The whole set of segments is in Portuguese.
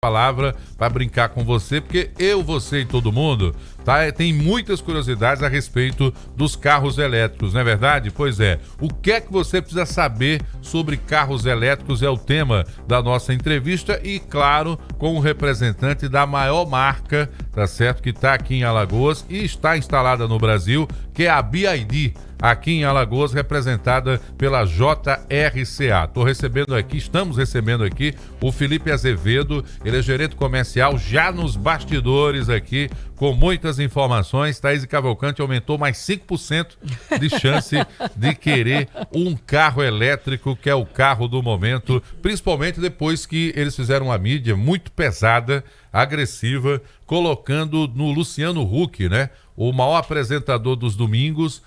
palavra para brincar com você, porque eu, você e todo mundo tem muitas curiosidades a respeito dos carros elétricos, não é verdade? Pois é. O que é que você precisa saber sobre carros elétricos é o tema da nossa entrevista e, claro, com o representante da maior marca, tá certo? Que está aqui em Alagoas e está instalada no Brasil, que é a BYD, aqui em Alagoas, representada pela JRCA. Estamos recebendo aqui o Felipe Azevedo, ele é gerente comercial já nos bastidores aqui, com muitas informações. Thaís Cavalcante aumentou mais 5% de chance de querer um carro elétrico, que é o carro do momento, principalmente depois que eles fizeram uma mídia muito pesada, agressiva, colocando no Luciano Huck, né? O maior apresentador dos domingos,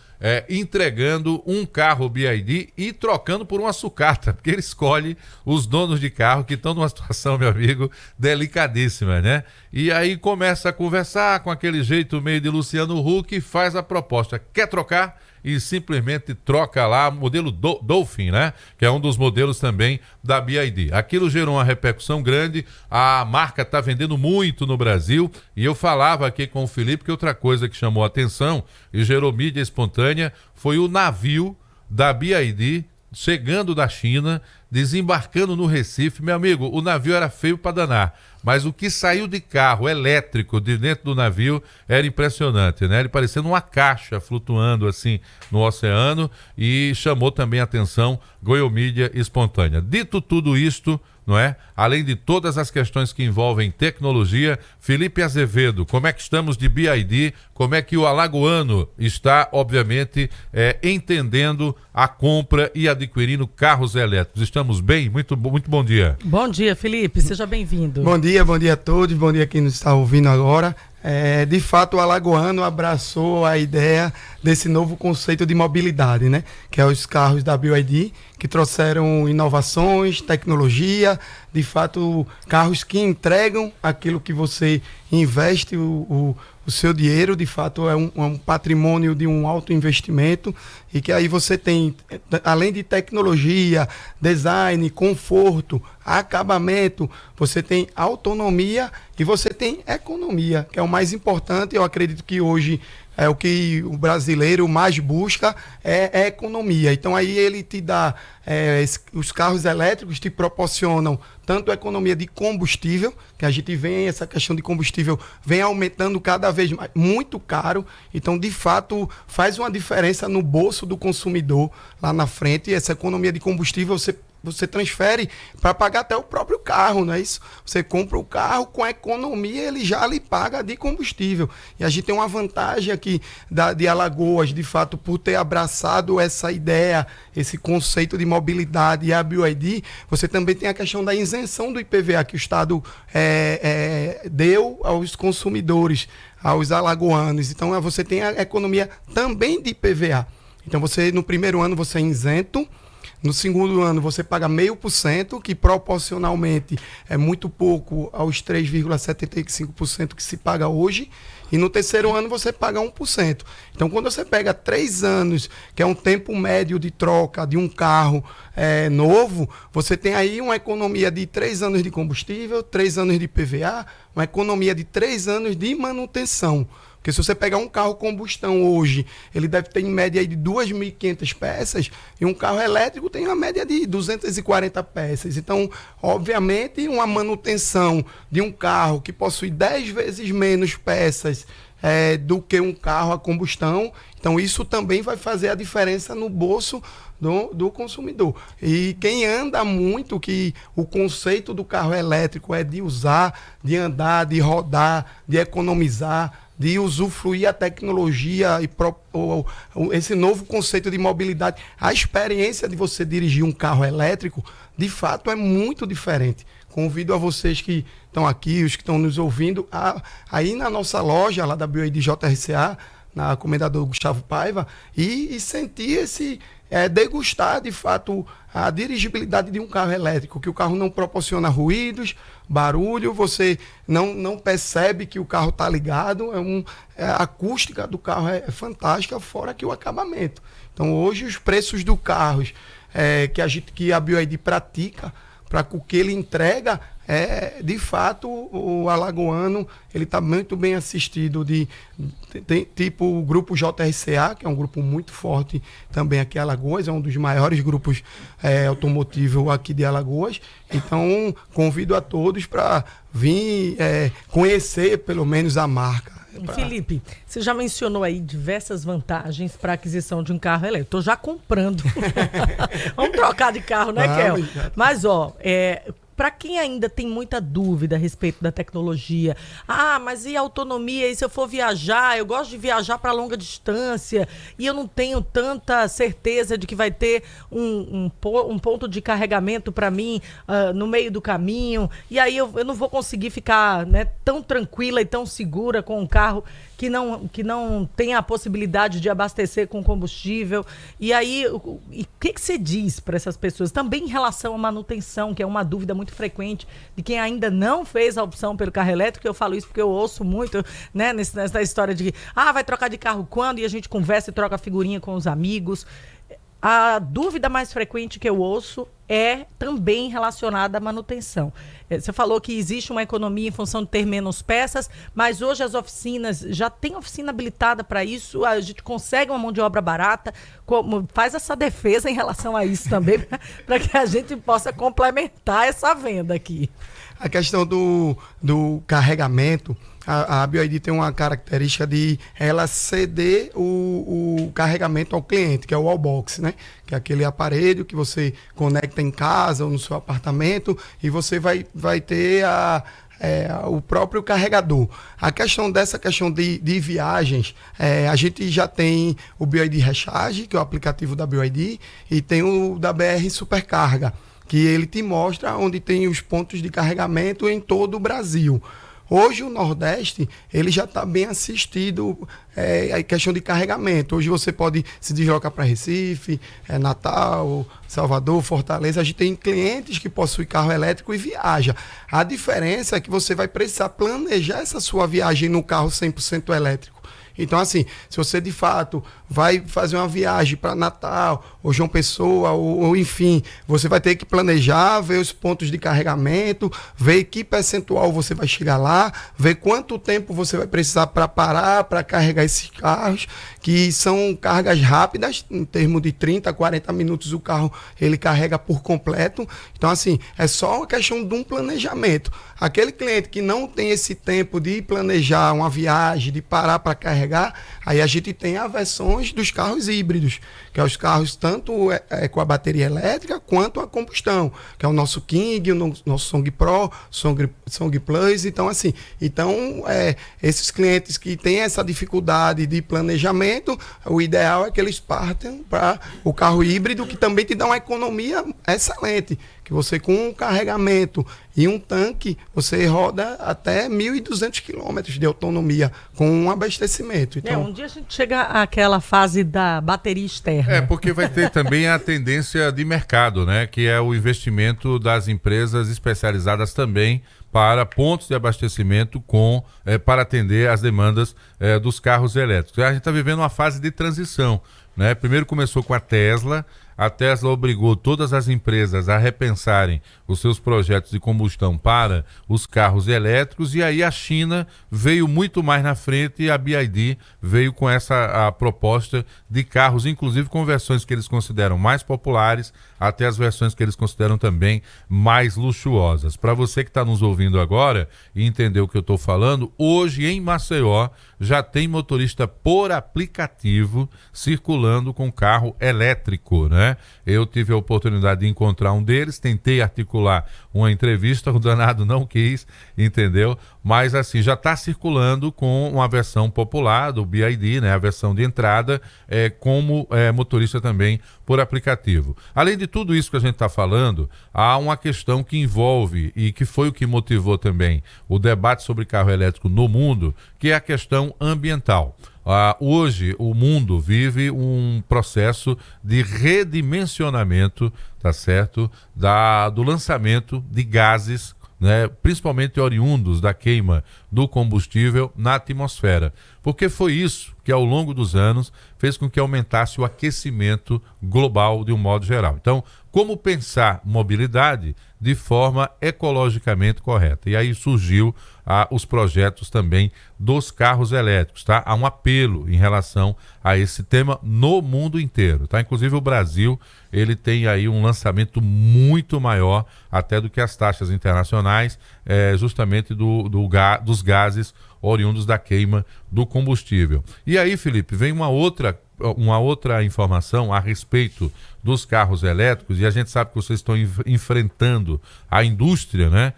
entregando um carro BYD e trocando por uma sucata, porque ele escolhe os donos de carro que estão numa situação, meu amigo, delicadíssima, né? E aí começa a conversar com aquele jeito meio de Luciano Huck e faz a proposta. Quer trocar? E simplesmente troca lá o modelo Dolphin, né? Que é um dos modelos também da BYD. Aquilo gerou uma repercussão grande, a marca está vendendo muito no Brasil, e eu falava aqui com o Felipe que outra coisa que chamou a atenção e gerou mídia espontânea foi o navio da BYD chegando da China, desembarcando no Recife. Meu amigo, o navio era feio para danar, mas o que saiu de carro elétrico de dentro do navio era impressionante, né? Ele parecendo uma caixa flutuando assim no oceano, e chamou também a atenção, ganhou mídia espontânea. Dito tudo isto, não é? Além de todas as questões que envolvem tecnologia, Felipe Azevedo, como é que estamos de BYD? Como é que o alagoano está, obviamente, entendendo a compra e adquirindo carros elétricos? Estamos bem? Muito bom dia. Bom dia, Felipe. Seja bem-vindo. Bom dia a todos. Bom dia quem nos está ouvindo agora. De fato, o alagoano abraçou a ideia desse novo conceito de mobilidade, né? Que é os carros da BYD, que trouxeram inovações, tecnologia, de fato, carros que entregam aquilo que você investe o seu dinheiro. De fato, é um patrimônio de um alto investimento, e que aí você tem, além de tecnologia, design, conforto, acabamento, você tem autonomia e você tem economia, que é o mais importante. Eu acredito que hoje é o que o brasileiro mais busca, é economia. Então aí ele te dá, os carros elétricos te proporcionam tanto a economia de combustível, que a gente vê essa questão de combustível vem aumentando cada vez mais, muito caro. Então, de fato, faz uma diferença no bolso do consumidor lá na frente. E essa economia de combustível você transfere para pagar até o próprio carro, não é isso? Você compra o carro, com a economia ele já lhe paga de combustível. E a gente tem uma vantagem aqui de Alagoas, de fato, por ter abraçado essa ideia, esse conceito de mobilidade e a BYD. Você também tem a questão da isenção do IPVA que o Estado deu aos consumidores, aos alagoanos. Então você tem a economia também de IPVA. Então no primeiro ano você é isento. No segundo ano você paga 0,5%, que proporcionalmente é muito pouco aos 3,75% que se paga hoje. E no terceiro ano você paga 1%. Então, quando você pega 3 anos, que é um tempo médio de troca de um carro novo, você tem aí uma economia de 3 anos de combustível, 3 anos de IPVA, uma economia de 3 anos de manutenção. Porque se você pegar um carro combustão hoje, ele deve ter em média aí de 2.500 peças, e um carro elétrico tem uma média de 240 peças. Então, obviamente, uma manutenção de um carro que possui 10 vezes menos peças do que um carro a combustão, então isso também vai fazer a diferença no bolso do consumidor. E quem anda muito, que o conceito do carro elétrico é de usar, de andar, de rodar, de economizar, de usufruir a tecnologia e esse novo conceito de mobilidade. A experiência de você dirigir um carro elétrico, de fato, é muito diferente. Convido a vocês que estão aqui, os que estão nos ouvindo, aí na nossa loja, lá da BYD JRCA, na Comendador Gustavo Paiva, e sentir degustar de fato a dirigibilidade de um carro elétrico, que o carro não proporciona ruídos, barulho, você não percebe que o carro está ligado, a acústica do carro é fantástica, fora que o acabamento. Então hoje os preços dos carros que a BYD pratica para o que ele entrega, de fato, o alagoano ele está muito bem assistido tipo o grupo JRCA, que é um grupo muito forte também aqui em Alagoas, é um dos maiores grupos automotivos aqui de Alagoas. Então, convido a todos para vir conhecer pelo menos a marca. Felipe, você já mencionou aí diversas vantagens para a aquisição de um carro elétrico. Estou já comprando. Vamos trocar de carro, né, Kel? Mas, para quem ainda tem muita dúvida a respeito da tecnologia, mas e a autonomia? E se eu for viajar? Eu gosto de viajar para longa distância e eu não tenho tanta certeza de que vai ter um ponto de carregamento para mim no meio do caminho. E aí eu não vou conseguir ficar, né, tão tranquila e tão segura com um carro que não tem a possibilidade de abastecer com combustível. E aí, o que você diz para essas pessoas? Também em relação à manutenção, que é uma dúvida muito frequente de quem ainda não fez a opção pelo carro elétrico. Eu falo isso porque eu ouço muito, né, nessa história de vai trocar de carro quando? E a gente conversa e troca figurinha com os amigos. A dúvida mais frequente que eu ouço é também relacionada à manutenção. Você falou que existe uma economia em função de ter menos peças, mas hoje as oficinas, já tem oficina habilitada para isso, a gente consegue uma mão de obra barata. Faz essa defesa em relação a isso também, para que a gente possa complementar essa venda aqui. A questão do carregamento, a BYD tem uma característica de ela ceder o carregamento ao cliente, que é o wallbox, né? Que é aquele aparelho que você conecta em casa ou no seu apartamento e você vai ter o próprio carregador. Dessa questão de viagens, a gente já tem o BYD Recharge, que é o aplicativo da BYD, e tem o da BR Supercarga, que ele te mostra onde tem os pontos de carregamento em todo o Brasil. Hoje o Nordeste ele já está bem assistido a questão de carregamento. Hoje você pode se deslocar para Recife, Natal, Salvador, Fortaleza. A gente tem clientes que possuem carro elétrico e viaja. A diferença é que você vai precisar planejar essa sua viagem no carro 100% elétrico. Então, assim, se você de fato vai fazer uma viagem para Natal, ou João Pessoa, ou enfim, você vai ter que planejar, ver os pontos de carregamento, ver que percentual você vai chegar lá, ver quanto tempo você vai precisar para parar, para carregar esses carros, que são cargas rápidas, em termos de 30 a 40 minutos o carro ele carrega por completo. Então, assim, é só uma questão de um planejamento. Aquele cliente que não tem esse tempo de planejar uma viagem, de parar para carregar, aí a gente tem as versões dos carros híbridos, que é os carros tanto com a bateria elétrica quanto a combustão, que é o nosso King, o nosso Song Pro, Song Plus. Então, assim, esses clientes que têm essa dificuldade de planejamento, o ideal é que eles partam para o carro híbrido, que também te dá uma economia excelente, que você com um carregamento e um tanque, você roda até 1.200 quilômetros de autonomia com um abastecimento. Então, um dia a gente chega àquela fase da bateria externa. Porque vai ter também a tendência de mercado, né? Que é o investimento das empresas especializadas também para pontos de abastecimento para atender as demandas dos carros elétricos. A gente está vivendo uma fase de transição, né? Primeiro começou com a Tesla. A Tesla obrigou todas as empresas a repensarem os seus projetos de combustão para os carros elétricos, e aí a China veio muito mais na frente e a BYD veio com a proposta de carros, inclusive com versões que eles consideram mais populares, até as versões que eles consideram também mais luxuosas. Para você que está nos ouvindo agora e entendeu o que eu estou falando, hoje em Maceió já tem motorista por aplicativo circulando com carro elétrico, né? Eu tive a oportunidade de encontrar um deles, tentei articular uma entrevista, o danado não quis, entendeu? Mas assim, já está circulando com uma versão popular do BYD, né? A versão de entrada, como motorista também por aplicativo. Além de tudo isso que a gente está falando, há uma questão que envolve, e que foi o que motivou também o debate sobre carro elétrico no mundo, que é a questão ambiental. Hoje o mundo vive um processo de redimensionamento, tá certo, do lançamento de gases, né, principalmente oriundos da queima do combustível na atmosfera. Porque foi isso que ao longo dos anos fez com que aumentasse o aquecimento global de um modo geral. Então, como pensar mobilidade de forma ecologicamente correta? E aí surgiu os projetos também dos carros elétricos, tá? Há um apelo em relação a esse tema no mundo inteiro, tá? Inclusive o Brasil, ele tem aí um lançamento muito maior até do que as taxas internacionais, justamente dos gases oriundos da queima do combustível. E aí, Felipe, vem uma outra informação a respeito dos carros elétricos, e a gente sabe que vocês estão enfrentando a indústria, né,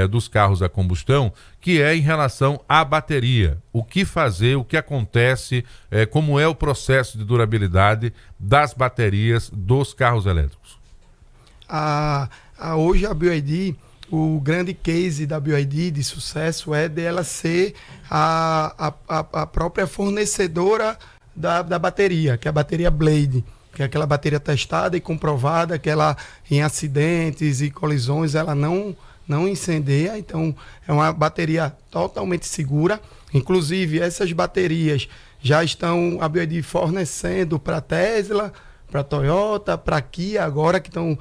dos carros a combustão, que é em relação à bateria. O que fazer, o que acontece, como é o processo de durabilidade das baterias dos carros elétricos? Hoje a BYD, o grande case da BYD de sucesso é dela ser a própria fornecedora da bateria, que é a bateria Blade, que é aquela bateria testada e comprovada que ela, em acidentes e colisões, ela não incendeia. Então, é uma bateria totalmente segura. Inclusive, essas baterias já estão a BYD fornecendo para Tesla, para Toyota, para Kia agora, que estão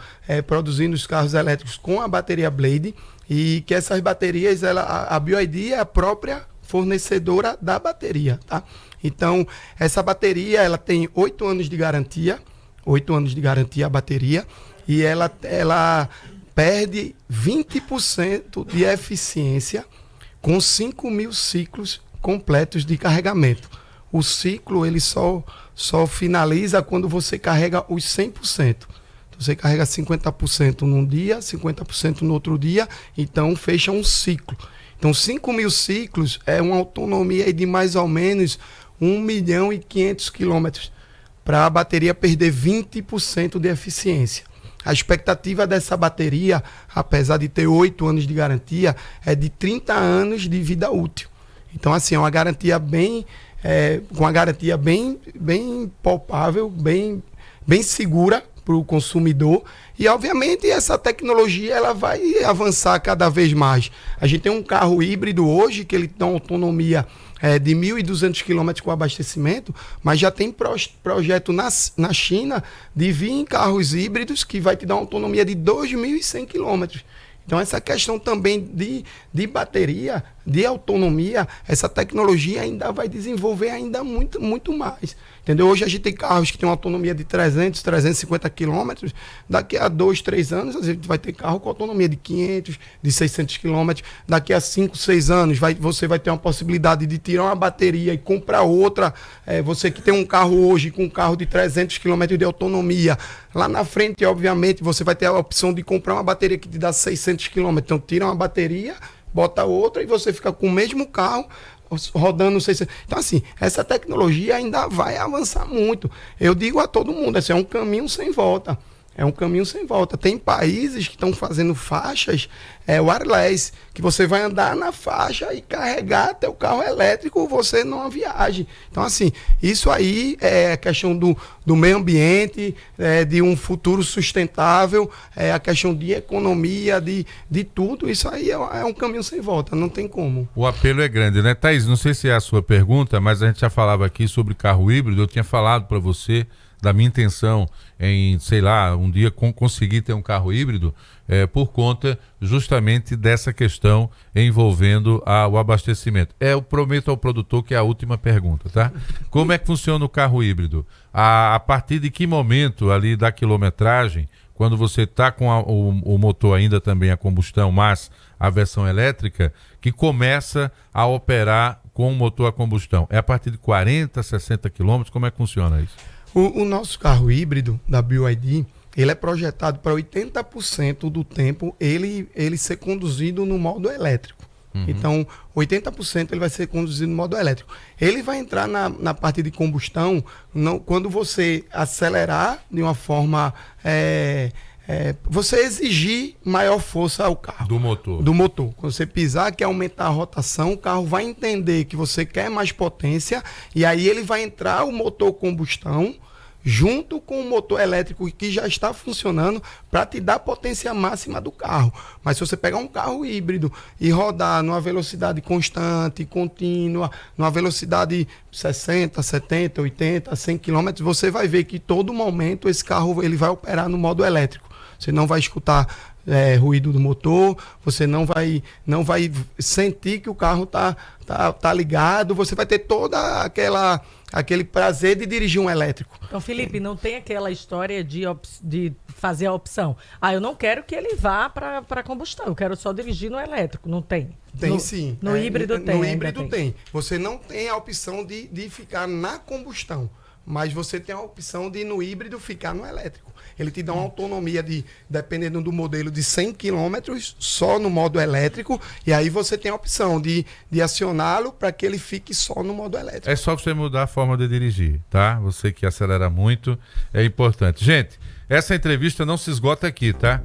produzindo os carros elétricos com a bateria Blade, e que essas baterias, a BYD é a própria fornecedora da bateria, tá? Então, essa bateria, ela tem 8 anos de garantia, 8 anos de garantia a bateria, e ela perde 20% de eficiência com 5.000 ciclos completos de carregamento. O ciclo, ele só finaliza quando você carrega os 100%. Então, você carrega 50% num dia, 50% no outro dia, então fecha um ciclo. Então, 5.000 ciclos é uma autonomia de mais ou menos 1.500.000 quilômetros para a bateria perder 20% de eficiência. A expectativa dessa bateria, apesar de ter 8 anos de garantia, é de 30 anos de vida útil. Então, assim, é uma garantia bem palpável, bem segura para o consumidor. E, obviamente, essa tecnologia ela vai avançar cada vez mais. A gente tem um carro híbrido hoje, que ele tem uma autonomia de 1.200 km com abastecimento, mas já tem projeto na China de vir em carros híbridos que vai te dar uma autonomia de 2.100 km. Então, essa questão também de bateria, de autonomia, essa tecnologia ainda vai desenvolver ainda muito, muito mais. Entendeu? Hoje a gente tem carros que têm uma autonomia de 300, 350 quilômetros. Daqui a 2, 3 anos, a gente vai ter carro com autonomia de 500, de 600 quilômetros. Daqui a 5, 6 anos, você vai ter uma possibilidade de tirar uma bateria e comprar outra. Você que tem um carro hoje com um carro de 300 quilômetros de autonomia, lá na frente, obviamente, você vai ter a opção de comprar uma bateria que te dá 600 quilômetros. Então, tira uma bateria, bota outra e você fica com o mesmo carro rodando 600. Então, assim, essa tecnologia ainda vai avançar muito. Eu digo a todo mundo, assim, é um caminho sem volta. É um caminho sem volta. Tem países que estão fazendo faixas wireless, que você vai andar na faixa e carregar até o carro elétrico, você numa viagem. Então, assim, isso aí é questão do meio ambiente, de um futuro sustentável, a questão de economia, de tudo. Isso aí é um caminho sem volta, não tem como. O apelo é grande, né, Thaís? Não sei se é a sua pergunta, mas a gente já falava aqui sobre carro híbrido. Eu tinha falado para você da minha intenção em, sei lá, um dia conseguir ter um carro híbrido, por conta justamente dessa questão envolvendo o abastecimento. Eu prometo ao produtor que é a última pergunta, tá? Como é que funciona o carro híbrido? A partir de que momento ali da quilometragem, quando você está com o motor ainda também a combustão, mas a versão elétrica, que começa a operar com o motor a combustão? É a partir de 40, 60 quilômetros? Como é que funciona isso? O nosso carro híbrido da BYD, ele é projetado para 80% do tempo ele ser conduzido no modo elétrico. Uhum. Então, 80% ele vai ser conduzido no modo elétrico. Ele vai entrar na parte de combustão quando você acelerar de uma forma... você exigir maior força ao carro. Do motor. Do motor. Quando você pisar, quer aumentar a rotação, o carro vai entender que você quer mais potência, e aí ele vai entrar o motor combustão junto com o motor elétrico que já está funcionando para te dar a potência máxima do carro. Mas se você pegar um carro híbrido e rodar numa velocidade constante, contínua, numa velocidade 60, 70, 80, 100 km, você vai ver que todo momento esse carro ele vai operar no modo elétrico. Você não vai escutar ruído do motor, você não vai sentir que o carro tá ligado, você vai ter toda aquele prazer de dirigir um elétrico. Então, Felipe, não tem aquela história de fazer a opção. Eu não quero que ele vá para combustão, eu quero só dirigir no elétrico. Não tem? Tem sim. No híbrido tem. No híbrido tem. Você não tem a opção de ficar na combustão, mas você tem a opção de no híbrido ficar no elétrico. Ele te dá uma autonomia dependendo do modelo, de 100 km só no modo elétrico, e aí você tem a opção de acioná-lo para que ele fique só no modo elétrico. É só você mudar a forma de dirigir, tá? Você que acelera muito, é importante. Gente, essa entrevista não se esgota aqui, tá?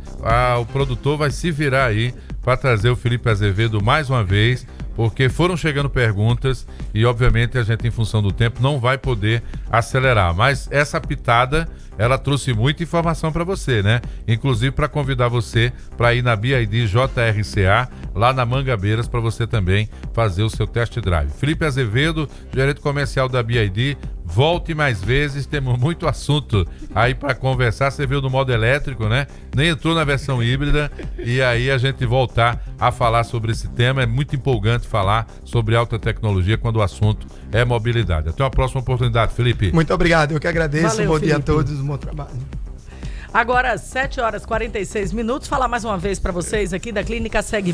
O produtor vai se virar aí para trazer o Felipe Azevedo mais uma vez, porque foram chegando perguntas e, obviamente, a gente, em função do tempo, não vai poder acelerar. Mas essa pitada, ela trouxe muita informação para você, né? Inclusive para convidar você para ir na BYD JRCA, lá na Mangabeiras, para você também fazer o seu test drive. Felipe Azevedo, gerente comercial da BYD, volte mais vezes, temos muito assunto aí para conversar. Você viu no modo elétrico, né? Nem entrou na versão híbrida, e aí a gente voltar a falar sobre esse tema. É muito empolgante falar sobre alta tecnologia quando o assunto é mobilidade. Até uma próxima oportunidade, Felipe. Muito obrigado, eu que agradeço. Valeu, bom dia a Felipe. todos, bom trabalho. Agora, 7 horas e 46 minutos. Falar mais uma vez para vocês aqui da Clínica Segue